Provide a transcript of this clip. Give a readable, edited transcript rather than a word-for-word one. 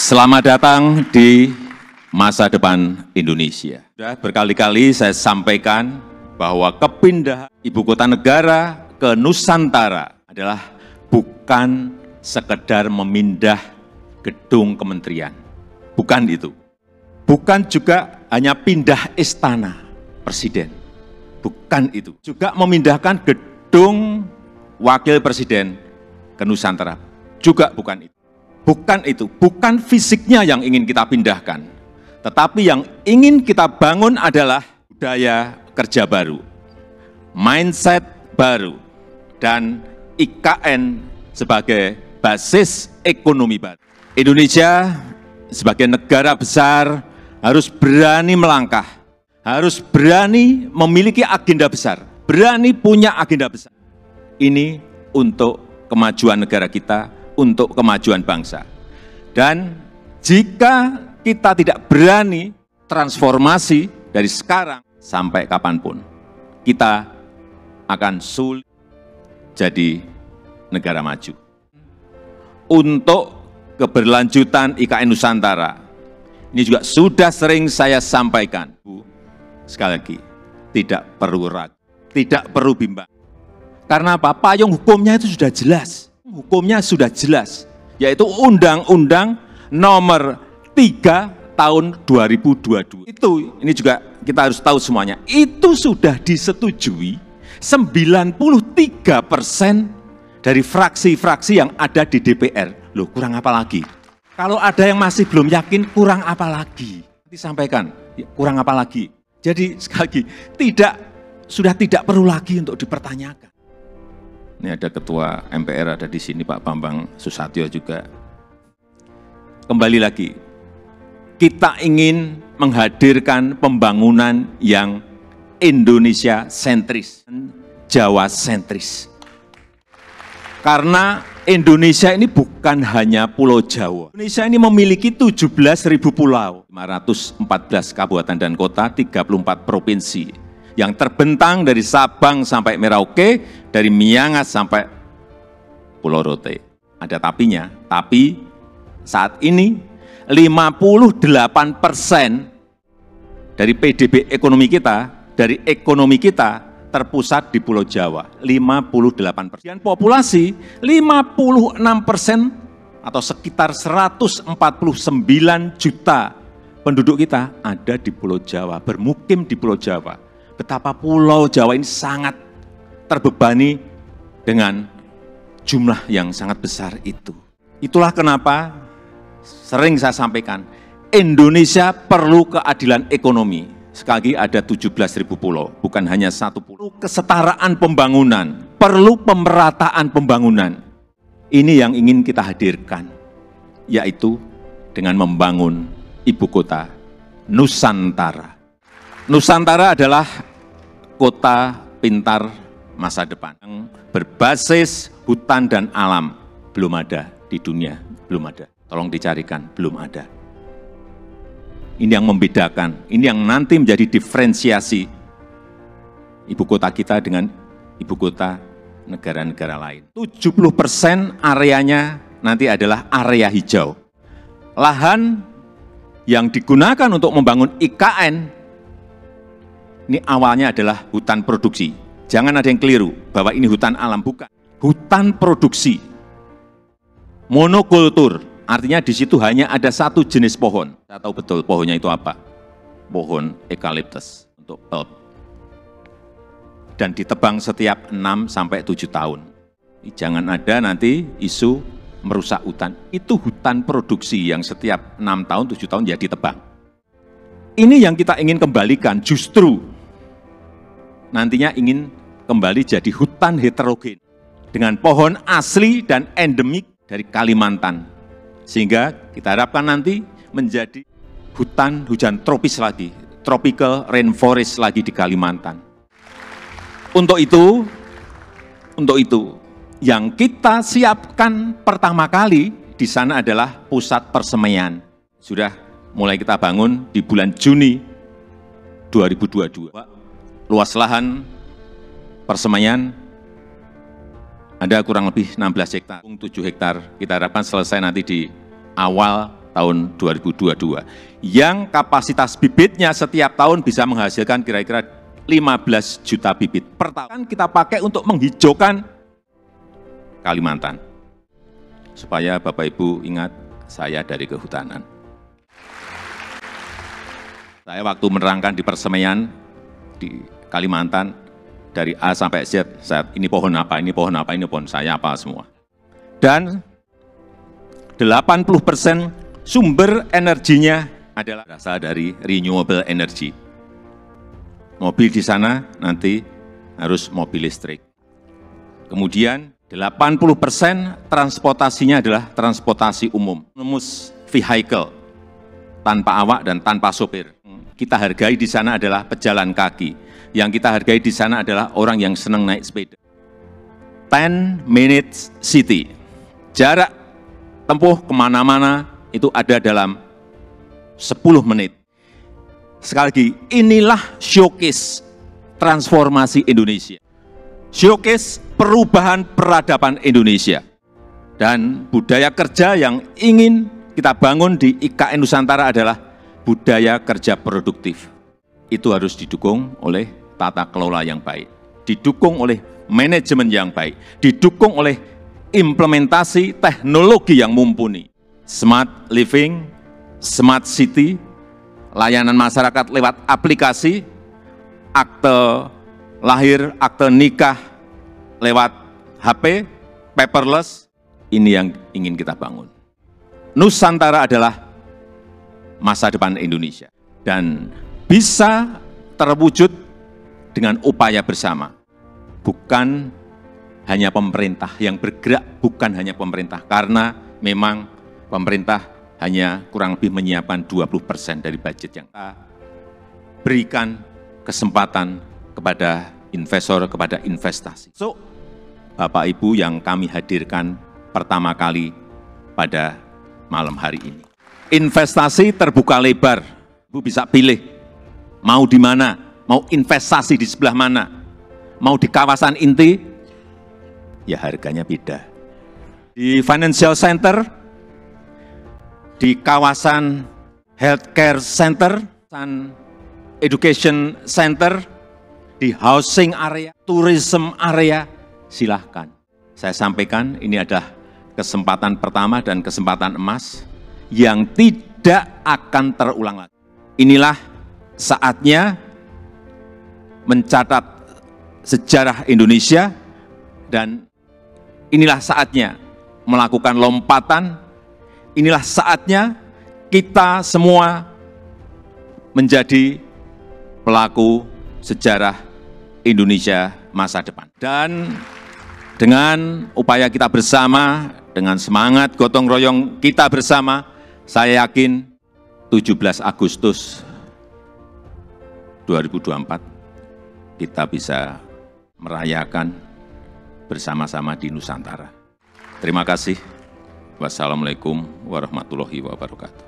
Selamat datang di masa depan Indonesia. Sudah berkali-kali saya sampaikan bahwa kepindahan ibu kota negara ke Nusantara adalah bukan sekedar memindah gedung kementerian. Bukan itu. Bukan juga hanya pindah istana presiden. Bukan itu. Juga memindahkan gedung wakil presiden ke Nusantara. Juga bukan itu. Bukan itu, bukan fisiknya yang ingin kita pindahkan. Tetapi yang ingin kita bangun adalah budaya kerja baru, mindset baru, dan IKN sebagai basis ekonomi baru. Indonesia sebagai negara besar harus berani melangkah, harus berani memiliki agenda besar, berani punya agenda besar. Ini untuk kemajuan negara kita, untuk kemajuan bangsa. Dan jika kita tidak berani transformasi dari sekarang sampai kapanpun, kita akan sulit jadi negara maju. Untuk keberlanjutan IKN Nusantara, ini juga sudah sering saya sampaikan. Sekali lagi, tidak perlu ragu, tidak perlu bimbang. Karena apa? Payung hukumnya itu sudah jelas. Hukumnya sudah jelas, yaitu Undang-Undang Nomor 3 Tahun 2022. Ini juga kita harus tahu semuanya. Itu sudah disetujui 93% dari fraksi-fraksi yang ada di DPR. Loh, kurang apa lagi? Kalau ada yang masih belum yakin, kurang apa lagi? Disampaikan, kurang apa lagi? Jadi sekali lagi, sudah tidak perlu lagi untuk dipertanyakan. Ini ada Ketua MPR ada di sini, Pak Bambang Susatyo juga. Kembali lagi, kita ingin menghadirkan pembangunan yang Indonesia sentris, Jawa sentris. Karena Indonesia ini bukan hanya Pulau Jawa. Indonesia ini memiliki 17.000 pulau, 514 kabupaten dan kota, 34 provinsi. Yang terbentang dari Sabang sampai Merauke, dari Miangas sampai Pulau Rote. Ada tapinya, tapi saat ini 58% dari PDB ekonomi kita, dari ekonomi kita terpusat di Pulau Jawa, 58%. Populasi 56% atau sekitar 149 juta penduduk kita ada di Pulau Jawa, bermukim di Pulau Jawa. Betapa Pulau Jawa ini sangat terbebani dengan jumlah yang sangat besar itu. Itulah kenapa sering saya sampaikan, Indonesia perlu keadilan ekonomi. Sekali lagi ada 17.000 pulau, bukan hanya satu pulau. Kesetaraan pembangunan, perlu pemerataan pembangunan. Ini yang ingin kita hadirkan, yaitu dengan membangun ibu kota Nusantara. Nusantara adalah kota pintar masa depan yang berbasis hutan dan alam. Belum ada di dunia, belum ada. Tolong dicarikan, belum ada. Ini yang membedakan, ini yang nanti menjadi diferensiasi ibu kota kita dengan ibu kota negara-negara lain. 70% areanya nanti adalah area hijau. Lahan yang digunakan untuk membangun IKN ini awalnya adalah hutan produksi. Jangan ada yang keliru bahwa ini hutan alam, bukan. Hutan produksi. Monokultur, artinya di situ hanya ada satu jenis pohon. Saya tahu betul pohonnya itu apa. Pohon eukaliptus untuk pulp. Dan ditebang setiap 6-7 tahun. Jangan ada nanti isu merusak hutan. Itu hutan produksi yang setiap 6 tahun, 7 tahun ya ditebang. Ini yang kita ingin kembalikan, justru nantinya ingin kembali jadi hutan heterogen dengan pohon asli dan endemik dari Kalimantan. Sehingga kita harapkan nanti menjadi hutan hujan tropis lagi, tropical rainforest lagi di Kalimantan. Untuk itu yang kita siapkan pertama kali di sana adalah pusat persemaian. Sudah mulai kita bangun di bulan Juni 2022. Luas lahan persemaian ada kurang lebih 16 hektar, 7 hektar. Kita harapkan selesai nanti di awal tahun 2022, yang kapasitas bibitnya setiap tahun bisa menghasilkan kira-kira 15 juta bibit per tahun. Kita pakai untuk menghijaukan Kalimantan. Supaya Bapak Ibu ingat, saya dari kehutanan. Saya waktu menerangkan di persemaian di Kalimantan, dari A sampai Z, ini pohon apa, ini pohon apa, ini pohon saya apa semua. Dan 80% sumber energinya adalah berasal dari renewable energy. Mobil di sana nanti harus mobil listrik. Kemudian 80% transportasinya adalah transportasi umum, autonomous vehicle, tanpa awak dan tanpa sopir. Kita hargai di sana adalah pejalan kaki. Yang kita hargai di sana adalah orang yang senang naik sepeda. 10 minutes city. Jarak tempuh kemana-mana itu ada dalam 10 menit. Sekali lagi, inilah showcase transformasi Indonesia. Showcase perubahan peradaban Indonesia. Dan budaya kerja yang ingin kita bangun di IKN Nusantara adalah budaya kerja produktif. Itu harus didukung oleh tata kelola yang baik, didukung oleh manajemen yang baik, didukung oleh implementasi teknologi yang mumpuni. Smart living, smart city, layanan masyarakat lewat aplikasi, akte lahir, akte nikah lewat HP, paperless, ini yang ingin kita bangun. Nusantara adalah masa depan Indonesia dan bisa terwujud dengan upaya bersama. Bukan hanya pemerintah yang bergerak, bukan hanya pemerintah, karena memang pemerintah hanya kurang lebih menyiapkan 20% dari budget yang kita berikan kesempatan kepada investor, kepada investasi. So, Bapak Ibu yang kami hadirkan pertama kali pada malam hari ini. Investasi terbuka lebar, Ibu bisa pilih mau di mana, mau investasi di sebelah mana, mau di kawasan inti, ya harganya beda. Di financial center, di kawasan healthcare center, education center, di housing area, tourism area, silahkan. Saya sampaikan ini adalah kesempatan pertama dan kesempatan emas yang tidak akan terulang lagi. Inilah saatnya mencatat sejarah Indonesia dan inilah saatnya melakukan lompatan, inilah saatnya kita semua menjadi pelaku sejarah Indonesia masa depan. Dan dengan upaya kita bersama, dengan semangat gotong royong kita bersama, saya yakin 17 Agustus 2024 kita bisa merayakan bersama-sama di Nusantara. Terima kasih. Wassalamualaikum warahmatullahi wabarakatuh.